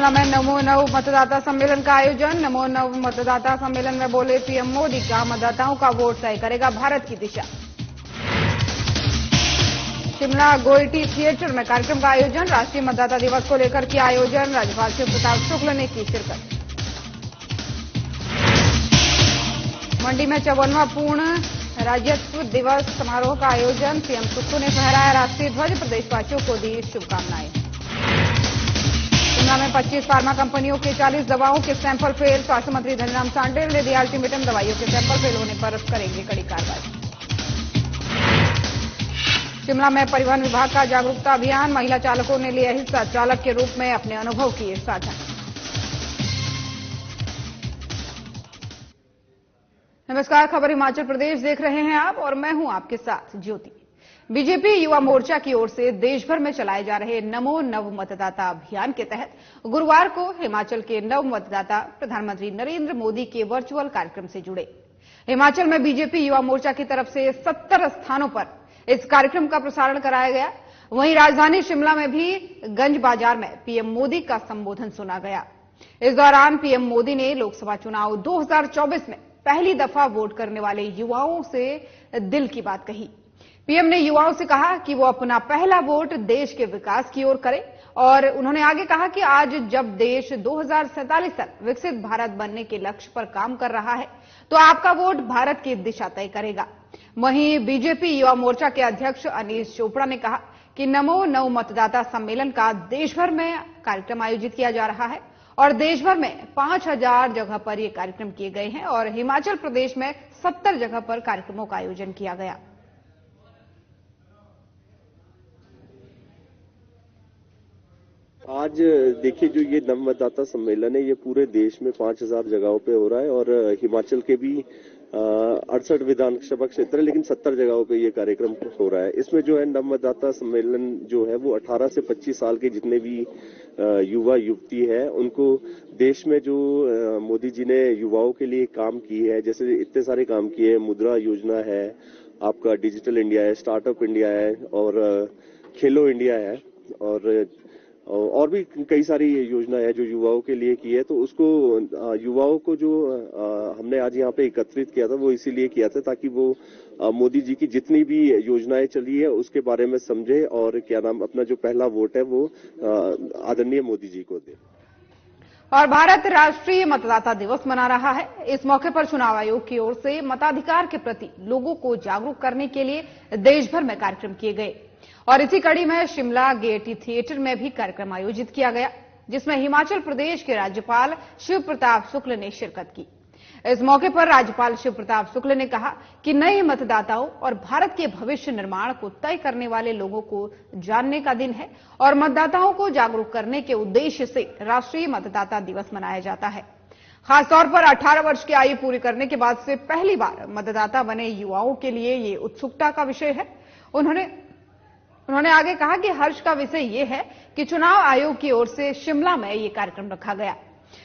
शिमला में नमो नव मतदाता सम्मेलन का आयोजन। नमो नव मतदाता सम्मेलन में बोले पीएम मोदी, का मतदाताओं का वोट तय करेगा भारत की दिशा। शिमला गोइटी थिएटर में कार्यक्रम का आयोजन। राष्ट्रीय मतदाता दिवस को लेकर किया आयोजन। राज्यपाल शिव प्रताप शुक्ल ने की शिरकत। मंडी में 54वां पूर्ण राज्यत्व दिवस समारोह का आयोजन। सीएम सुक्खू ने फहराया राष्ट्रीय ध्वज। प्रदेशवासियों को दी शुभकामनाएं। शिमला में 25 फार्मा कंपनियों के 40 दवाओं के सैंपल फेल। स्वास्थ्य मंत्री धनीराम शांडिल ने दिया अल्टीमेटम, दवाइयों के सैंपल फेल होने पर करेंगे कड़ी कार्रवाई। शिमला में परिवहन विभाग का जागरूकता अभियान। महिला चालकों ने लिया हिस्सा। चालक के रूप में अपने अनुभव किए साझा। नमस्कार, खबर हिमाचल प्रदेश देख रहे हैं आप और मैं हूं आपके साथ ज्योति। बीजेपी युवा मोर्चा की ओर से देश भर में चलाए जा रहे नमो नव मतदाता अभियान के तहत गुरुवार को हिमाचल के नव मतदाता प्रधानमंत्री नरेंद्र मोदी के वर्चुअल कार्यक्रम से जुड़े। हिमाचल में बीजेपी युवा मोर्चा की तरफ से 70 स्थानों पर इस कार्यक्रम का प्रसारण कराया गया। वहीं राजधानी शिमला में भी गंज बाजार में पीएम मोदी का संबोधन सुना गया। इस दौरान पीएम मोदी ने लोकसभा चुनाव 2024 में पहली दफा वोट करने वाले युवाओं से दिल की बात कही। पीएम ने युवाओं से कहा कि वो अपना पहला वोट देश के विकास की ओर करें और उन्होंने आगे कहा कि आज जब देश 2047 तक विकसित भारत बनने के लक्ष्य पर काम कर रहा है तो आपका वोट भारत की दिशा तय करेगा। वहीं बीजेपी युवा मोर्चा के अध्यक्ष अनीश चोपड़ा ने कहा कि नमो नव मतदाता सम्मेलन का देश भर में कार्यक्रम आयोजित किया जा रहा है और देश भर में 5000 जगह पर ये कार्यक्रम किए गए हैं और हिमाचल प्रदेश में 70 जगह पर कार्यक्रमों का आयोजन किया गया। आज देखिए, जो ये नव मतदाता सम्मेलन है ये पूरे देश में 5000 जगहों पे हो रहा है और हिमाचल के भी 68 विधानसभा क्षेत्र है, लेकिन 70 जगहों पे ये कार्यक्रम हो रहा है। इसमें जो है नव मतदाता सम्मेलन जो है वो 18 से 25 साल के जितने भी युवा युवती है उनको देश में जो मोदी जी ने युवाओं के लिए काम की है, जैसे इतने सारे काम किए हैं, मुद्रा योजना है, आपका डिजिटल इंडिया है, स्टार्टअप इंडिया है और खेलो इंडिया है और भी कई सारी योजना है जो युवाओं के लिए की है। तो उसको युवाओं को जो हमने आज यहाँ पे एकत्रित किया था वो इसीलिए किया था ताकि वो मोदी जी की जितनी भी योजनाएं चली है उसके बारे में समझे और अपना जो पहला वोट है वो आदरणीय मोदी जी को दे। और भारत राष्ट्रीय मतदाता दिवस मना रहा है। इस मौके पर चुनाव आयोग की ओर से मताधिकार के प्रति लोगों को जागरूक करने के लिए देश भर में कार्यक्रम किए गए और इसी कड़ी में शिमला गेयटी थिएटर में भी कार्यक्रम आयोजित किया गया, जिसमें हिमाचल प्रदेश के राज्यपाल शिव प्रताप शुक्ल ने शिरकत की। इस मौके पर राज्यपाल शिव प्रताप शुक्ल ने कहा कि नए मतदाताओं और भारत के भविष्य निर्माण को तय करने वाले लोगों को जानने का दिन है और मतदाताओं को जागरूक करने के उद्देश्य से राष्ट्रीय मतदाता दिवस मनाया जाता है। खासतौर पर 18 वर्ष की आयु पूरी करने के बाद से पहली बार मतदाता बने युवाओं के लिए ये उत्सुकता का विषय है। उन्होंने आगे कहा कि हर्ष का विषय ये है कि चुनाव आयोग की ओर से शिमला में ये कार्यक्रम रखा गया।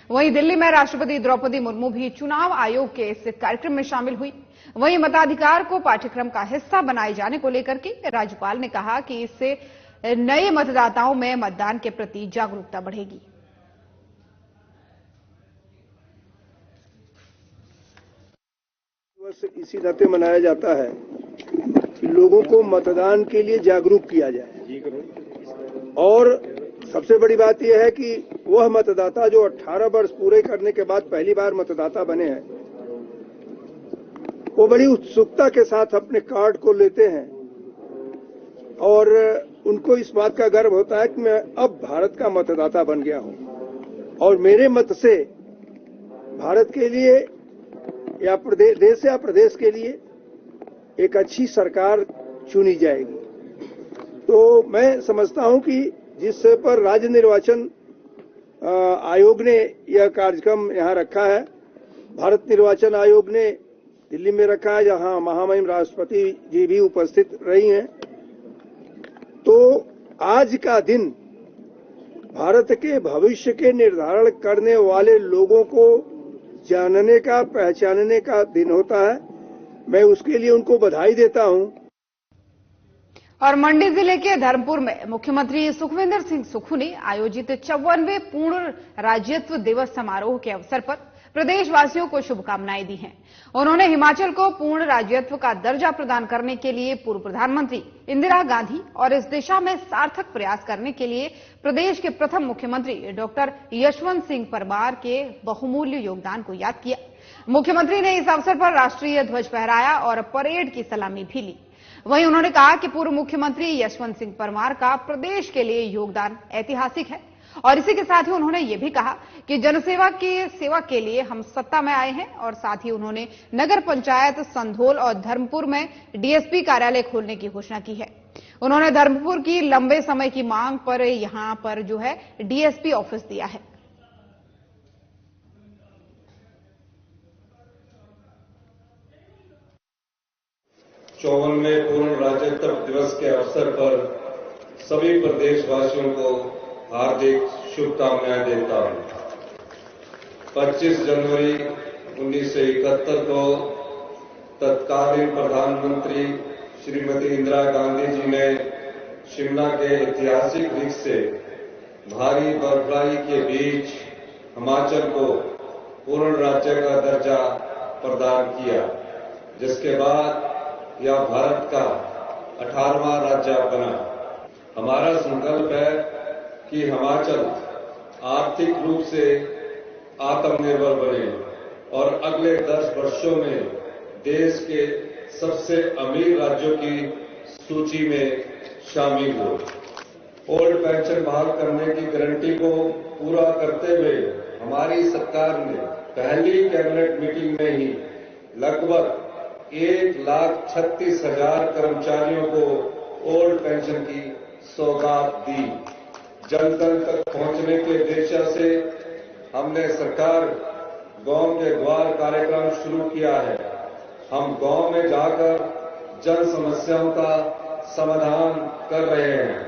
वहीं दिल्ली में राष्ट्रपति द्रौपदी मुर्मू भी चुनाव आयोग के इस कार्यक्रम में शामिल हुई। वहीं मताधिकार को पाठ्यक्रम का हिस्सा बनाए जाने को लेकर के राज्यपाल ने कहा कि इससे नए मतदाताओं में मतदान के प्रति जागरूकता बढ़ेगी। इसी नाते मनाया जाता है कि लोगों को मतदान के लिए जागरूक किया जाए और सबसे बड़ी बात यह है कि वह मतदाता जो 18 वर्ष पूरे करने के बाद पहली बार मतदाता बने हैं वो बड़ी उत्सुकता के साथ अपने कार्ड को लेते हैं और उनको इस बात का गर्व होता है कि मैं अब भारत का मतदाता बन गया हूं और मेरे मत से भारत के लिए या देश या प्रदेश के लिए एक अच्छी सरकार चुनी जाएगी। तो मैं समझता हूं कि जिस पर राज्य निर्वाचन आयोग ने यह कार्यक्रम यहां रखा है, भारत निर्वाचन आयोग ने दिल्ली में रखा है जहां महामहिम राष्ट्रपति जी भी उपस्थित रही हैं। तो आज का दिन भारत के भविष्य के निर्धारण करने वाले लोगों को जानने का, पहचानने का दिन होता है। मैं उसके लिए उनको बधाई देता हूं। और मंडी जिले के धर्मपुर में मुख्यमंत्री सुखविंदर सिंह सुक्खू ने आयोजित 54वें पूर्ण राज्यत्व दिवस समारोह के अवसर पर प्रदेशवासियों को शुभकामनाएं दी हैं। उन्होंने हिमाचल को पूर्ण राज्यत्व का दर्जा प्रदान करने के लिए पूर्व प्रधानमंत्री इंदिरा गांधी और इस दिशा में सार्थक प्रयास करने के लिए प्रदेश के प्रथम मुख्यमंत्री डॉक्टर यशवंत सिंह परमार के बहुमूल्य योगदान को याद किया। मुख्यमंत्री ने इस अवसर पर राष्ट्रीय ध्वज फहराया और परेड की सलामी भी ली। वहीं उन्होंने कहा कि पूर्व मुख्यमंत्री यशवंत सिंह परमार का प्रदेश के लिए योगदान ऐतिहासिक है और इसी के साथ ही उन्होंने ये भी कहा कि जनसेवा की सेवा के लिए हम सत्ता में आए हैं और साथ ही उन्होंने नगर पंचायत संधोल और धर्मपुर में डीएसपी कार्यालय खोलने की घोषणा की है। उन्होंने धर्मपुर की लंबे समय की मांग पर यहां पर जो है डीएसपी ऑफिस दिया है। चौवनवें पूर्ण राज्यत्व दिवस के अवसर पर सभी प्रदेशवासियों को हार्दिक शुभकामनाएं देता हूं। 25 जनवरी 1971 को तत्कालीन प्रधानमंत्री श्रीमती इंदिरा गांधी जी ने शिमला के ऐतिहासिक रिज से भारी बर्फबारी के बीच हिमाचल को पूर्ण राज्य का दर्जा प्रदान किया, जिसके बाद यह भारत का 18वां राज्य बना। हमारा संकल्प है कि हिमाचल आर्थिक रूप से आत्मनिर्भर बने और अगले 10 वर्षों में देश के सबसे अमीर राज्यों की सूची में शामिल हो। ओल्ड पेंशन बहाल करने की गारंटी को पूरा करते हुए हमारी सरकार ने पहली कैबिनेट मीटिंग में ही लगभग 1,36,000 कर्मचारियों को ओल्ड पेंशन की सौगात दी। जन जन तक पहुंचने के उद्देश्य से हमने सरकार गांव के द्वार कार्यक्रम शुरू किया है। हम गांव में जाकर जन समस्याओं का समाधान कर रहे हैं।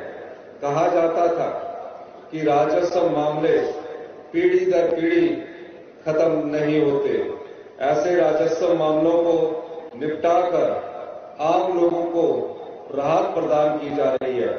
कहा जाता था कि राजस्व मामले पीढ़ी दर पीढ़ी खत्म नहीं होते। ऐसे राजस्व मामलों को निपटाकर आम लोगों को राहत प्रदान की जा रही है।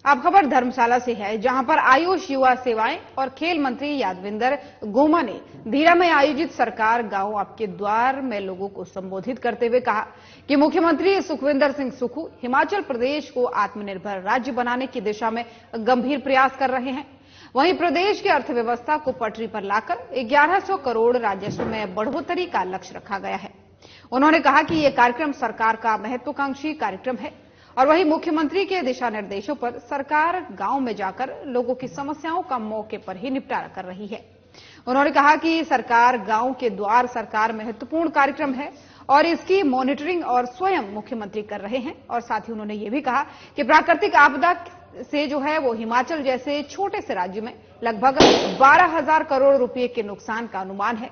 अब खबर धर्मशाला से है, जहां पर आयुष, युवा सेवाएं और खेल मंत्री यादविंदर गोमा ने धीरा में आयोजित सरकार गांव आपके द्वार में लोगों को संबोधित करते हुए कहा कि मुख्यमंत्री सुखविंदर सिंह सुक्खू हिमाचल प्रदेश को आत्मनिर्भर राज्य बनाने की दिशा में गंभीर प्रयास कर रहे हैं। वहीं प्रदेश की अर्थव्यवस्था को पटरी पर लाकर 1100 करोड़ राजस्व में बढ़ोतरी का लक्ष्य रखा गया है। उन्होंने कहा कि यह कार्यक्रम सरकार का महत्वाकांक्षी कार्यक्रम है और वहीं मुख्यमंत्री के दिशा निर्देशों पर सरकार गांव में जाकर लोगों की समस्याओं का मौके पर ही निपटारा कर रही है। उन्होंने कहा कि सरकार गांव के द्वार सरकार महत्वपूर्ण कार्यक्रम है और इसकी मॉनिटरिंग और स्वयं मुख्यमंत्री कर रहे हैं। और साथ ही उन्होंने ये भी कहा कि प्राकृतिक आपदा से जो है वो हिमाचल जैसे छोटे से राज्य में लगभग 12,000 करोड़ रुपए के नुकसान का अनुमान है।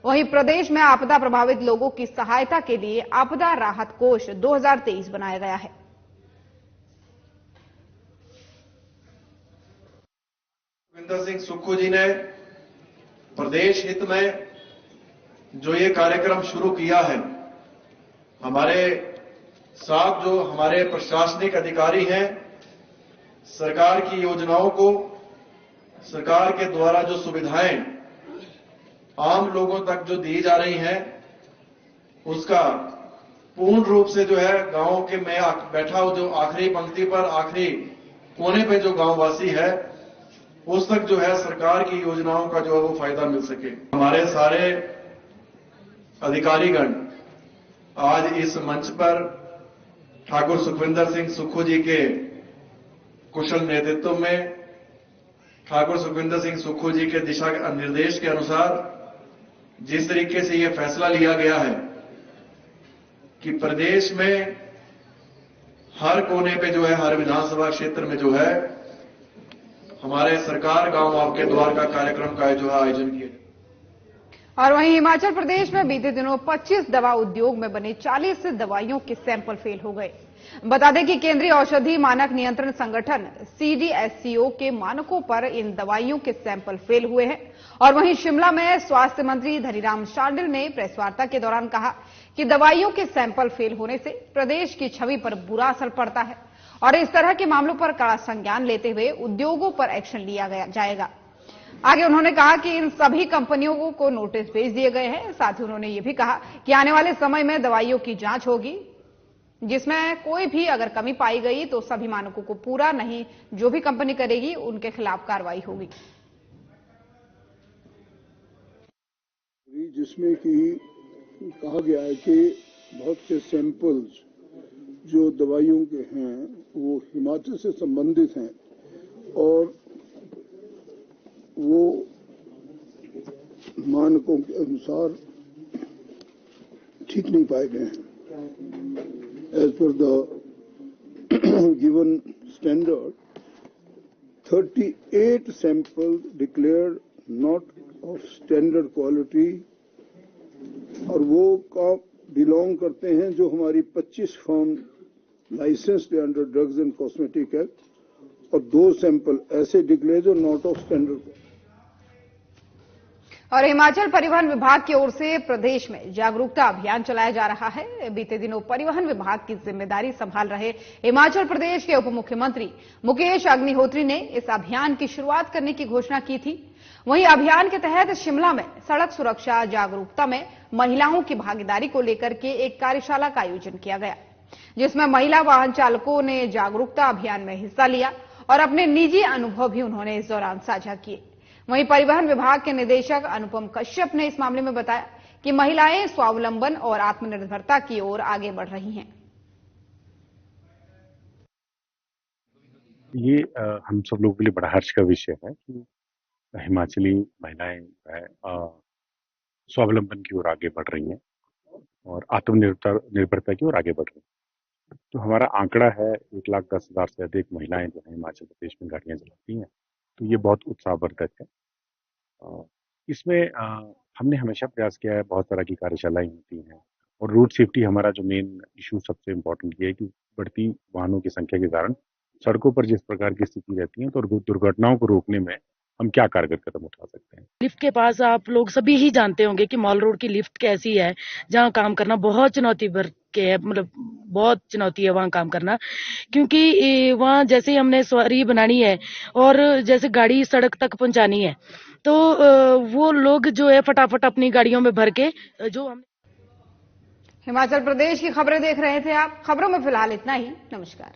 वहीं प्रदेश में आपदा प्रभावित लोगों की सहायता के लिए आपदा राहत कोष 2023 बनाया गया है। सुखविंदर सिंह सुक्खू जी ने प्रदेश हित में जो ये कार्यक्रम शुरू किया है, हमारे साथ जो हमारे प्रशासनिक अधिकारी हैं, सरकार की योजनाओं को, सरकार के द्वारा जो सुविधाएं आम लोगों तक जो दी जा रही हैं, उसका पूर्ण रूप से जो है गांव के मैं बैठा हूं, जो आखिरी पंक्ति पर आखिरी कोने पे जो गांववासी है, उस तक जो है सरकार की योजनाओं का जो है वो फायदा मिल सके। हमारे सारे अधिकारीगण आज इस मंच पर ठाकुर सुखविंदर सिंह सुक्खू जी के कुशल नेतृत्व में, ठाकुर सुखविंदर सिंह सुक्खू जी के दिशा निर्देश के अनुसार जिस तरीके से यह फैसला लिया गया है कि प्रदेश में हर कोने पे जो है, हर विधानसभा क्षेत्र में जो है हमारे सरकार गांव आपके द्वार का कार्यक्रम का जो है आयोजन किया। और वहीं हिमाचल प्रदेश में बीते दिनों 25 दवा उद्योग में बने 40 दवाइयों के सैंपल फेल हो गए। बता दें कि केंद्रीय औषधि मानक नियंत्रण संगठन CDSCO के मानकों पर इन दवाइयों के सैंपल फेल हुए हैं। और वहीं शिमला में स्वास्थ्य मंत्री धनीराम शांडिल ने प्रेस वार्ता के दौरान कहा कि दवाइयों के सैंपल फेल होने से प्रदेश की छवि पर बुरा असर पड़ता है और इस तरह के मामलों पर कड़ा संज्ञान लेते हुए उद्योगों पर एक्शन लिया जाएगा। आगे उन्होंने कहा कि इन सभी कंपनियों को नोटिस भेज दिए गए हैं। साथ ही उन्होंने ये भी कहा कि आने वाले समय में दवाइयों की जांच होगी, जिसमें कोई भी अगर कमी पाई गई तो सभी मानकों को पूरा नहीं जो भी कंपनी करेगी उनके खिलाफ कार्रवाई होगी। जिसमें कि कहा गया है कि बहुत से सैंपल्स जो दवाइयों के हैं वो हिमाचल से संबंधित हैं और वो मानकों के अनुसार ठीक नहीं पाए गए हैं। As per the given standard, 38 samples declared not of standard quality और वो का बिलोंग करते हैं जो हमारी 25 firm licensed under drugs and cosmetic act और 2 सैंपल ऐसे डिक्लेयर जो नॉट ऑफ स्टैंडर्ड। और हिमाचल परिवहन विभाग की ओर से प्रदेश में जागरूकता अभियान चलाया जा रहा है। बीते दिनों परिवहन विभाग की जिम्मेदारी संभाल रहे हिमाचल प्रदेश के उप मुख्यमंत्री मुकेश अग्निहोत्री ने इस अभियान की शुरुआत करने की घोषणा की थी। वहीं अभियान के तहत शिमला में सड़क सुरक्षा जागरूकता में महिलाओं की भागीदारी को लेकर के एक कार्यशाला का आयोजन किया गया, जिसमें महिला वाहन चालकों ने जागरूकता अभियान में हिस्सा लिया और अपने निजी अनुभव भी उन्होंने इस दौरान साझा किए। वहीं परिवहन विभाग के निदेशक अनुपम कश्यप ने इस मामले में बताया कि महिलाएं स्वावलंबन और आत्मनिर्भरता की ओर आगे बढ़ रही हैं। ये हम सब लोगों के लिए बड़ा हर्ष का विषय है कि हिमाचली महिलाएं स्वावलंबन की ओर आगे बढ़ रही हैं और आत्मनिर्भरता की ओर आगे बढ़ रही हैं। तो हमारा आंकड़ा है 1,10,000 से अधिक महिलाएं जो है हिमाचल प्रदेश में गाड़ियां चलाती हैं, तो ये बहुत उत्साहवर्धक है। इसमें हमने हमेशा प्रयास किया है, बहुत तरह की कार्यशालाएं होती हैं और रोड सेफ्टी हमारा जो मेन इशू सबसे इम्पोर्टेंट ये है कि बढ़ती वाहनों की संख्या के कारण सड़कों पर जिस प्रकार की स्थिति रहती है तो दुर्घटनाओं को रोकने में हम क्या कारगर कदम उठा सकते हैं। लिफ्ट के पास आप लोग सभी ही जानते होंगे कि मॉल रोड की लिफ्ट कैसी है, जहां काम करना बहुत चुनौती भर के है, मतलब बहुत चुनौती है वहां काम करना, क्योंकि वहां जैसे हमने सवारी बनानी है और जैसे गाड़ी सड़क तक पहुंचानी है तो वो लोग जो है फटाफट अपनी गाड़ियों में भर के जो हम। हिमाचल प्रदेश की खबरें देख रहे थे आप। खबरों में फिलहाल इतना ही। नमस्कार।